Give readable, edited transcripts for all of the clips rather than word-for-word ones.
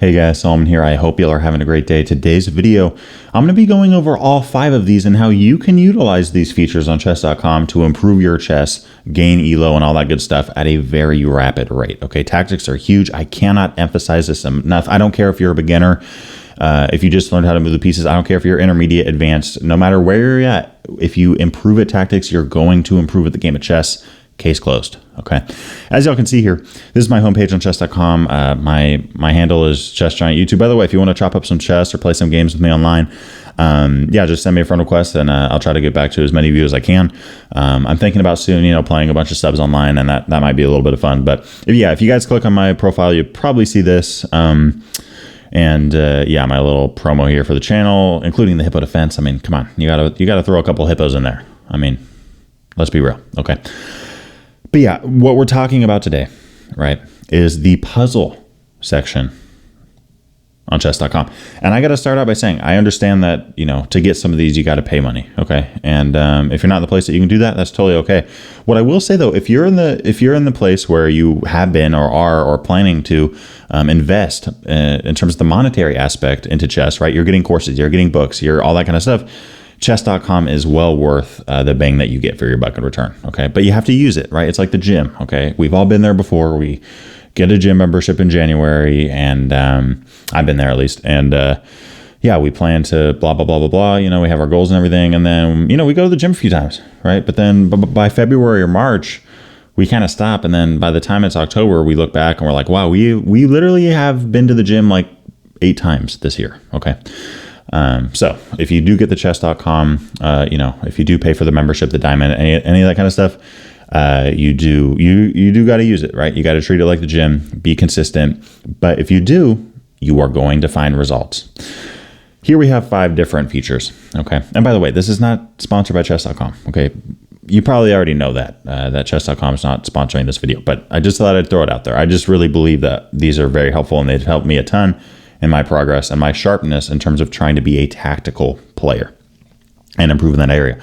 Hey guys, Solomon here. I hope y'all are having a great day. Today's video, I'm going to be going over all 5 of these and how you can utilize these features on chess.com to improve your chess, gain elo, and all that good stuff at a very rapid rate. Okay, tactics are huge. I cannot emphasize this enough. I don't care if you're a beginner, if you just learned how to move the pieces. I don't care if you're intermediate, advanced, no matter where you're at. If you improve at tactics, you're going to improve at the game of chess. Case closed. Okay. As y'all can see here, this is my homepage on chess.com. My handle is Chess Giant YouTube. By the way, if you want to chop up some chess or play some games with me online, just send me a friend request and I'll try to get back to as many of you as I can. I'm thinking about soon, playing a bunch of subs online, and that might be a little bit of fun. But if you guys click on my profile, you probably see this. My little promo here for the channel, including the hippo defense. I mean, come on, you gotta throw a couple hippos in there. I mean, let's be real. Okay. But yeah, what we're talking about today, right, is the puzzle section on chess.com. And I got to start out by saying, I understand that, to get some of these, you got to pay money. Okay. And if you're not in the place that you can do that, that's totally okay. What I will say though, if you're in the place where you have been or are or planning to invest in terms of the monetary aspect into chess, right? You're getting courses, you're getting books, you're all that kind of stuff. Chess.com is well worth the bang that you get for your buck in return. Okay. But you have to use it, right? It's like the gym. Okay. We've all been there before. We get a gym membership in January, and I've been there at least. And we plan to blah, blah, blah, blah, blah. We have our goals and everything. And then, we go to the gym a few times, right? But then by February or March, we kind of stop. And then by the time it's October, we look back and we're like, wow, we literally have been to the gym like 8 times this year. Okay. So if you do get the chess.com, if you do pay for the membership, the diamond, any of that kind of stuff, you do got to use it, right? You got to treat it like the gym, be consistent. But if you do, you are going to find results. Here we have 5 different features. Okay. And by the way, this is not sponsored by chess.com. Okay. You probably already know that chess.com is not sponsoring this video, but I just thought I'd throw it out there. I just really believe that these are very helpful and they've helped me a ton in my progress and my sharpness in terms of trying to be a tactical player and improve in that area.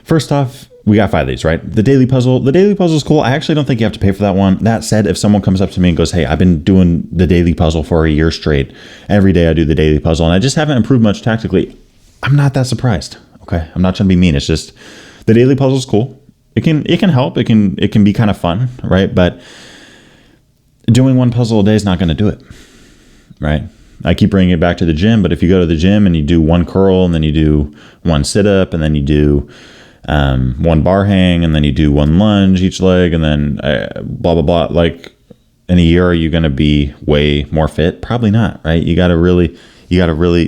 First off, we got 5 of these, right? The daily puzzle is cool. I actually don't think you have to pay for that one. That said, if someone comes up to me and goes, hey, I've been doing the daily puzzle for a year straight. Every day I do the daily puzzle and I just haven't improved much tactically. I'm not that surprised. Okay. I'm not trying to be mean. It's just the daily puzzle is cool. It can help. It can be kind of fun, right? But doing one puzzle a day is not going to do it, right? I keep bringing it back to the gym, but if you go to the gym and you do 1 curl and then you do 1 sit-up and then you do 1 bar hang and then you do 1 lunge each leg and then blah, blah, blah, like in a year, are you going to be way more fit? Probably not, right? You got to really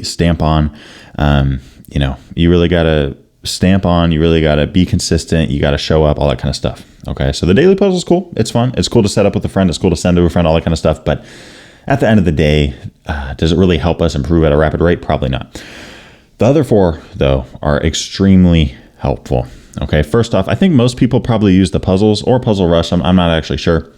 stamp on, you really got to stamp on, you really got to be consistent. You got to show up, all that kind of stuff. Okay. So the daily puzzle is cool. It's fun. It's cool to set up with a friend. It's cool to send to a friend, all that kind of stuff. But at the end of the day, does it really help us improve at a rapid rate? Probably not. The other 4, though, are extremely helpful. Okay, first off, I think most people probably use the puzzles or Puzzle Rush. I'm not actually sure.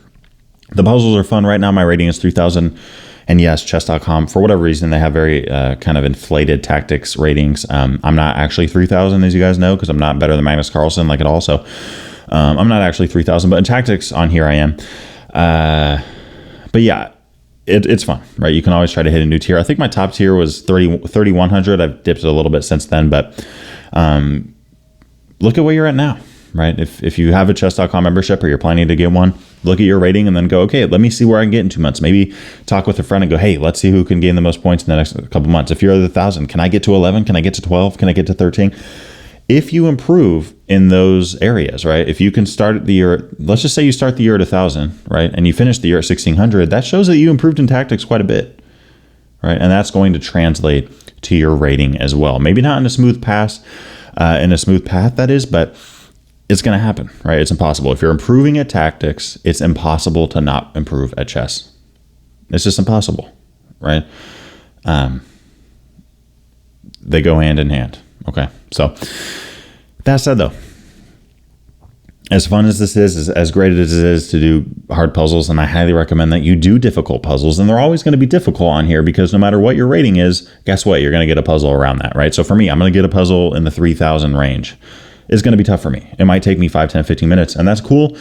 The puzzles are fun. Right now, my rating is 3,000. And yes, chess.com, for whatever reason, they have very kind of inflated tactics ratings. I'm not actually 3,000, as you guys know, because I'm not better than Magnus Carlsen like it all. So I'm not actually 3,000, but in tactics on here I am. But yeah, it's fun, right? You can always try to hit a new tier. I think my top tier was 3,100. I've dipped it a little bit since then, but look at where you're at now, right? If you have a chess.com membership or you're planning to get one, look at your rating and then go, okay, let me see where I can get in 2 months. Maybe talk with a friend and go, hey, let's see who can gain the most points in the next couple months. If you're at 1,000, can I get to 11? Can I get to 12? Can I get to 13? If you improve in those areas, right? If you can start the year, let's just say you start the year at 1,000, right? And you finish the year at 1,600, that shows that you improved in tactics quite a bit, right? And that's going to translate to your rating as well. Maybe not in a smooth path, that is, but it's going to happen, right? It's impossible. If you're improving at tactics, it's impossible to not improve at chess. It's just impossible, right? They go hand in hand. Okay. So that said, though, as fun as this is, as great as it is to do hard puzzles, and I highly recommend that you do difficult puzzles, and they're always going to be difficult on here because no matter what your rating is, guess what? You're going to get a puzzle around that, right? So for me, I'm going to get a puzzle in the 3,000 range. It's going to be tough for me. It might take me 5, 10, 15 minutes, and that's cool.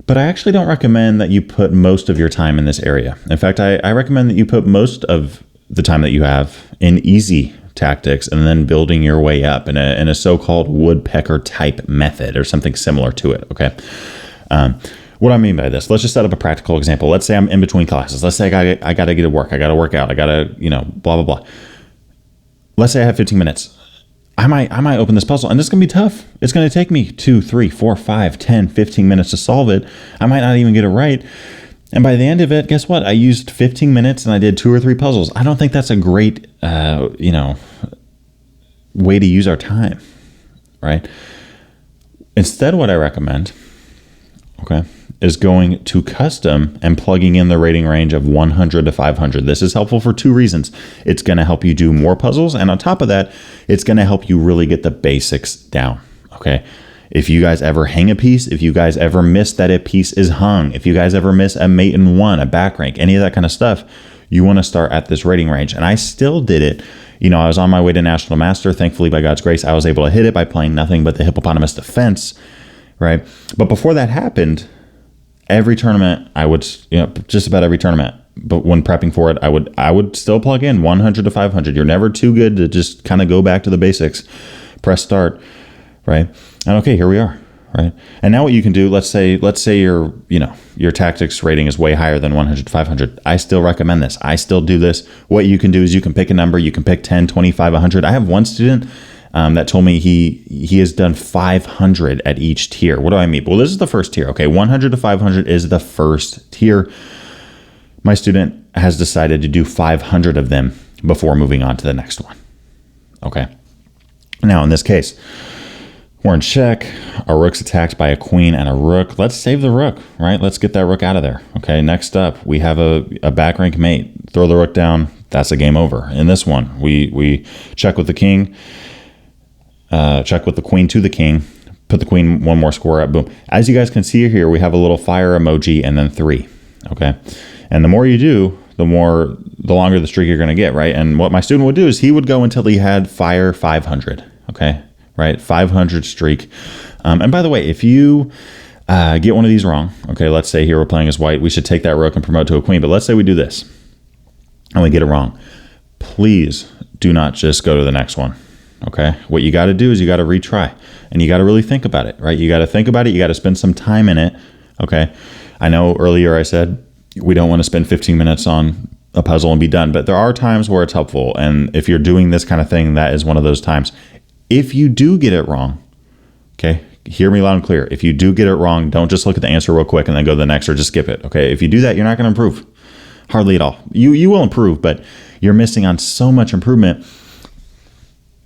But I actually don't recommend that you put most of your time in this area. In fact, I recommend that you put most of the time that you have in easy tactics and then building your way up in a so-called woodpecker type method or something similar to it. Okay. What do I mean by this? Let's just set up a practical example. Let's say I'm in between classes. Let's say I got to get to work. I got to work out. I got to, blah, blah, blah. Let's say I have 15 minutes. I might open this puzzle and this is going to be tough. It's going to take me 2, 3, 4, 5, 10, 15 minutes to solve it. I might not even get it right. And by the end of it, guess what? I used 15 minutes and I did 2 or 3 puzzles. I don't think that's a great, way to use our time, right? Instead, what I recommend, okay, is going to custom and plugging in the rating range of 100 to 500. This is helpful for 2 reasons. It's going to help you do more puzzles. And on top of that, it's going to help you really get the basics down. Okay. If you guys ever hang a piece, if you guys ever miss that a piece is hung, if you guys ever miss a mate in 1, a back rank, any of that kind of stuff, you want to start at this rating range. And I still did it. I was on my way to National Master. Thankfully, by God's grace, I was able to hit it by playing nothing but the Hippopotamus Defense. Right. But before that happened, every tournament, I would, just about every tournament, but when prepping for it, I would still plug in 100 to 500. You're never too good to just kind of go back to the basics, press start, right? And okay, here we are, right? And now what you can do, let's say your tactics rating is way higher than 100 to 500. I still recommend this. I still do this. What you can do is you can pick a number. You can pick 10, 25, 100. I have one student that told me he has done 500 at each tier. What do I mean? Well, this is the first tier. Okay, 100 to 500 is the first tier. My student has decided to do 500 of them before moving on to the next one. Okay. Now, in this case, we're in check. Our rook's attacked by a queen and a rook. Let's save the rook, right? Let's get that rook out of there. Okay, next up, we have a back rank mate. Throw the rook down. That's a game over. In this one, we check with the king. Check with the queen to the king, put the queen 1 more square up, boom. As you guys can see here, we have a little fire emoji and then 3, okay? And the more you do, the longer the streak you're going to get, right? And what my student would do is he would go until he had fire 500, okay? Right? 500 streak. And by the way, if you get one of these wrong, okay, let's say here we're playing as white, we should take that rook and promote to a queen, but let's say we do this and we get it wrong. Please do not just go to the next one. Okay. What you got to do is you got to retry and you got to really think about it, right? You got to think about it. You got to spend some time in it. Okay. I know earlier I said we don't want to spend 15 minutes on a puzzle and be done, but there are times where it's helpful. And if you're doing this kind of thing, that is one of those times. If you do get it wrong, okay, hear me loud and clear. If you do get it wrong, don't just look at the answer real quick and then go to the next or just skip it. Okay. If you do that, you're not going to improve hardly at all. You will improve, but you're missing on so much improvement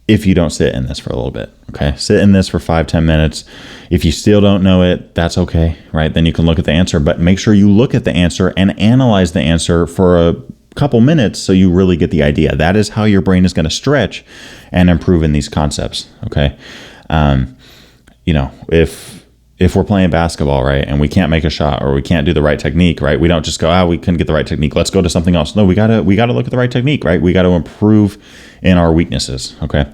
if you don't sit in this for a little bit, okay? Sit in this for 5-10 minutes. If you still don't know it, that's okay, right? Then you can look at the answer, but make sure you look at the answer and analyze the answer for a couple minutes so you really get the idea. That is how your brain is going to stretch and improve in these concepts, okay? If we're playing basketball, right, and we can't make a shot or we can't do the right technique, right, we don't just go, we couldn't get the right technique, let's go to something else. No, we gotta look at the right technique, right? We got to improve in our weaknesses, okay?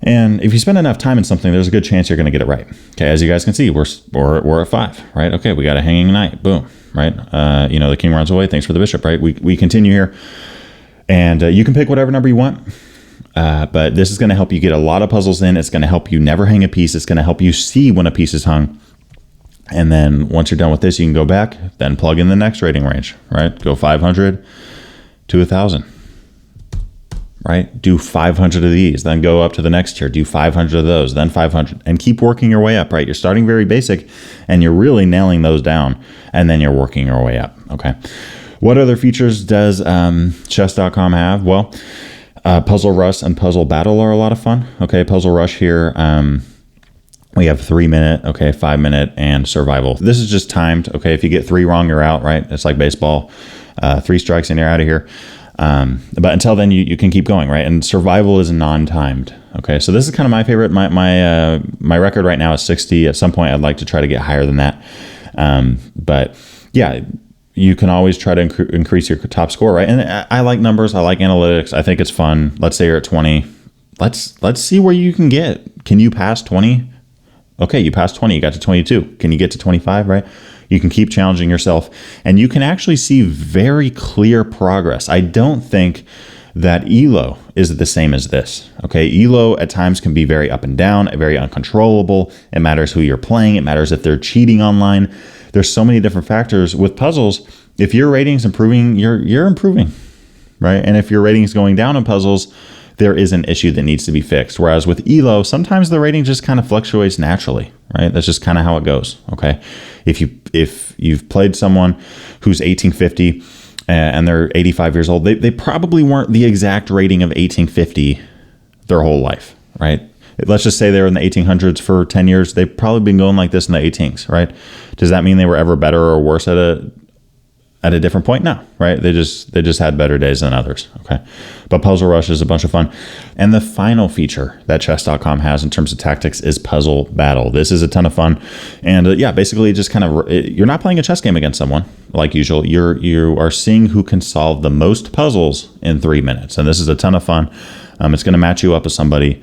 And if you spend enough time in something, there's a good chance you're going to get it right. Okay, as you guys can see, we're at 5, right? Okay, we got a hanging knight, boom, right? The king runs away. Thanks for the bishop, right? We continue here, and you can pick whatever number you want. But this is going to help you get a lot of puzzles in. It's going to help you never hang a piece. It's going to help you see when a piece is hung. And then once you're done with this, you can go back, then plug in the next rating range, right? Go 500 to 1,000, right? Do 500 of these, then go up to the next tier, do 500 of those, then 500, and keep working your way up, right? You're starting very basic and you're really nailing those down, and then you're working your way up, okay? What other features does chess.com have? Well, Puzzle Rush and Puzzle Battle are a lot of fun. Okay, Puzzle Rush here, we have 3-minute, okay, 5-minute, and survival. This is just timed. Okay, if you get 3 wrong, you're out, right? It's like baseball. 3 strikes and you're out of here. But until then, you can keep going, right? And survival is non-timed. Okay, so this is kind of my favorite. My record right now is 60. At some point, I'd like to try to get higher than that. But yeah, you can always try to increase your top score, right? And I like numbers. I like analytics. I think it's fun. Let's say you're at 20. Let's see where you can get. Can you pass 20? Okay, you passed 20. You got to 22. Can you get to 25, right? You can keep challenging yourself, and you can actually see very clear progress. I don't think that ELO is the same as this. Okay, ELO at times can be very up and down, very uncontrollable. It matters who you're playing. It matters if they're cheating online. There's so many different factors. With puzzles, if your rating's improving, you're improving, right? And if your rating's going down in puzzles, there is an issue that needs to be fixed. Whereas with ELO, sometimes the rating just kind of fluctuates naturally, right? That's just kind of how it goes. Okay, if you've played someone who's 1850 and they're 85 years old, they probably weren't the exact rating of 1850 their whole life, right? Let's just say they were in the 1800s for 10 years. They've probably been going like this in the 18s, right? Does that mean they were ever better or worse at a different point? No, right? They just had better days than others, okay? But Puzzle Rush is a bunch of fun. And the final feature that chess.com has in terms of tactics is Puzzle Battle. This is a ton of fun. And yeah, basically just kind of, you're not playing a chess game against someone like usual. You are seeing who can solve the most puzzles in 3 minutes. And this is a ton of fun. It's going to match you up with somebody.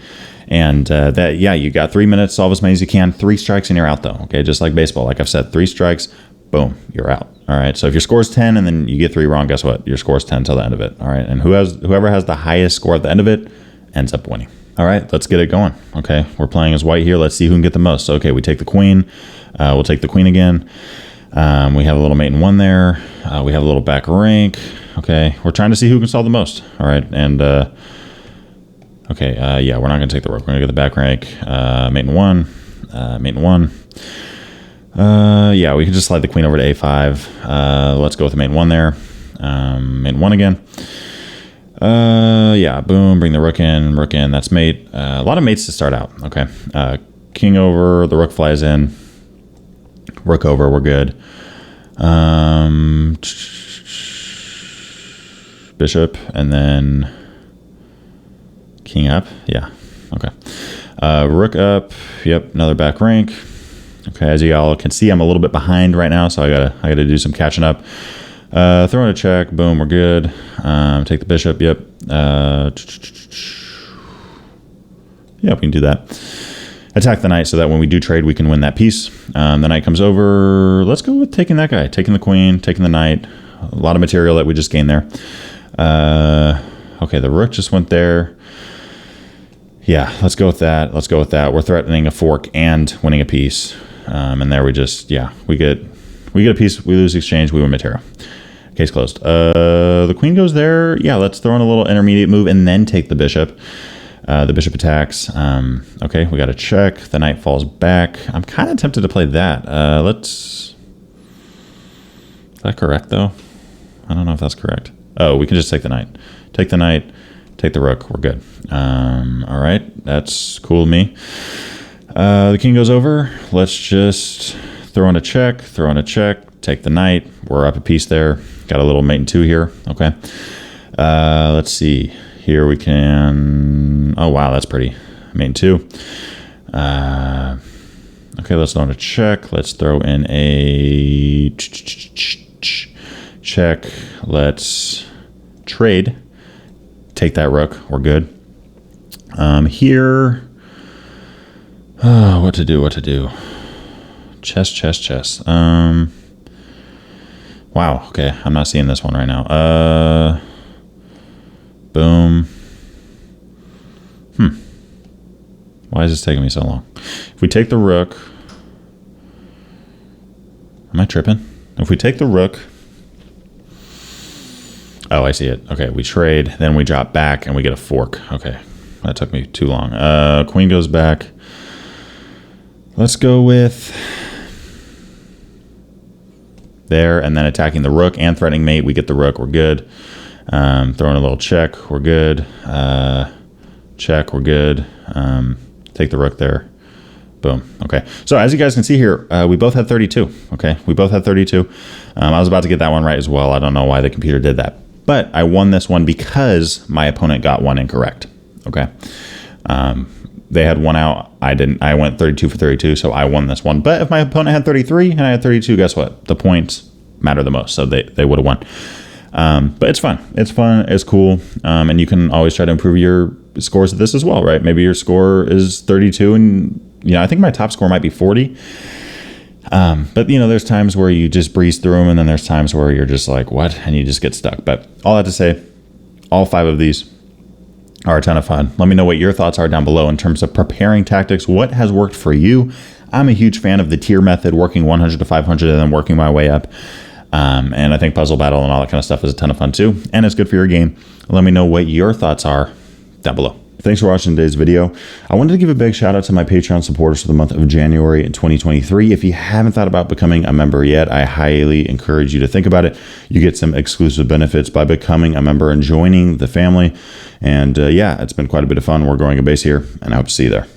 And you got 3 minutes, solve as many as you can. 3 strikes and you're out though, okay? Just like baseball. Like I've said, 3 strikes, boom, you're out. All right. So if your score is 10 and then you get 3 wrong, guess what? Your score is 10 till the end of it. All right. And whoever has the highest score at the end of it ends up winning. All right. Let's get it going. Okay. We're playing as white here. Let's see who can get the most. So, okay. We take the queen. We'll take the queen again. We have a little mate in 1 there. We have a little back rank. Okay. We're trying to see who can solve the most. All right. And, okay. We're not going to take the rook. We're going to get the back rank. Mate in 1. Mate in 1. We can just slide the queen over to a5. Let's go with the mate 1 there. Mate 1 again. Boom, bring the rook in, that's mate. A lot of mates to start out, okay. King over, the rook flies in. Rook over, we're good. Bishop, and then king up, yeah, okay. Rook up, yep, another back rank. Okay, as you all can see, I'm a little bit behind right now, so I gotta do some catching up. Throw in a check, boom, we're good. Take the bishop, yep. We can do that. Attack the knight so that when we do trade, we can win that piece. The knight comes over. Let's go with taking that guy, taking the queen, taking the knight. A lot of material that we just gained there. Okay, the rook just went there. Yeah, let's go with that. We're threatening a fork and winning a piece. And there we just, we get a piece, we lose exchange, we win material. Case closed. The queen goes there. Yeah, let's throw in a little intermediate move and then take the bishop. The bishop attacks. Okay, we got a check. The knight falls back. I'm kind of tempted to play that. Is that correct though? I don't know if that's correct. Oh, we can just take the knight. Take the knight, take the rook, we're good. All right, that's cool with me. The king goes over. Let's just throw in a check, take the knight. We're up a piece there. Got a little mate in 2 here. Okay. Let's see. Here we can... Oh, wow, that's pretty. Mate in 2. Okay, let's throw in a check. Let's throw in a check. Let's trade. Take that rook. We're good. Here... what to do? Chess. Wow, okay. I'm not seeing this one right now. Boom. Why is this taking me so long? If we take the rook... Am I tripping? If we take the rook... Oh, I see it. Okay, we trade, then we drop back, and we get a fork. Okay, that took me too long. Queen goes back. Let's go with... there, and then attacking the rook and threatening mate. We get the rook, we're good. Throwing a little check, we're good. Check, we're good. Take the rook there. Boom. Okay. So as you guys can see here, we both had 32. Okay. We both had 32. I was about to get that one right as well. I don't know why the computer did that, but I won this one because my opponent got one incorrect. Okay. They had one out. I didn't. I went 32 for 32, so I won this one. But if my opponent had 33 and I had 32, guess what? The points matter the most, so they would have won. But it's fun. It's cool. And you can always try to improve your scores at this as well, right? Maybe your score is 32 and, I think my top score might be 40. But there's times where you just breeze through them, and then there's times where you're just like, what? And you just get stuck. But all that to say, all 5 of these are a ton of fun. Let me know what your thoughts are down below in terms of preparing tactics. What has worked for you? I'm a huge fan of the tier method, working 100 to 500 and then working my way up. And I think puzzle battle and all that kind of stuff is a ton of fun too. And it's good for your game. Let me know what your thoughts are down below. Thanks for watching today's video. I wanted to give a big shout out to my Patreon supporters for the month of January in 2023. If you haven't thought about becoming a member yet, I highly encourage you to think about it. You get some exclusive benefits by becoming a member and joining the family. And yeah, it's been quite a bit of fun. We're growing a base here, and I hope to see you there.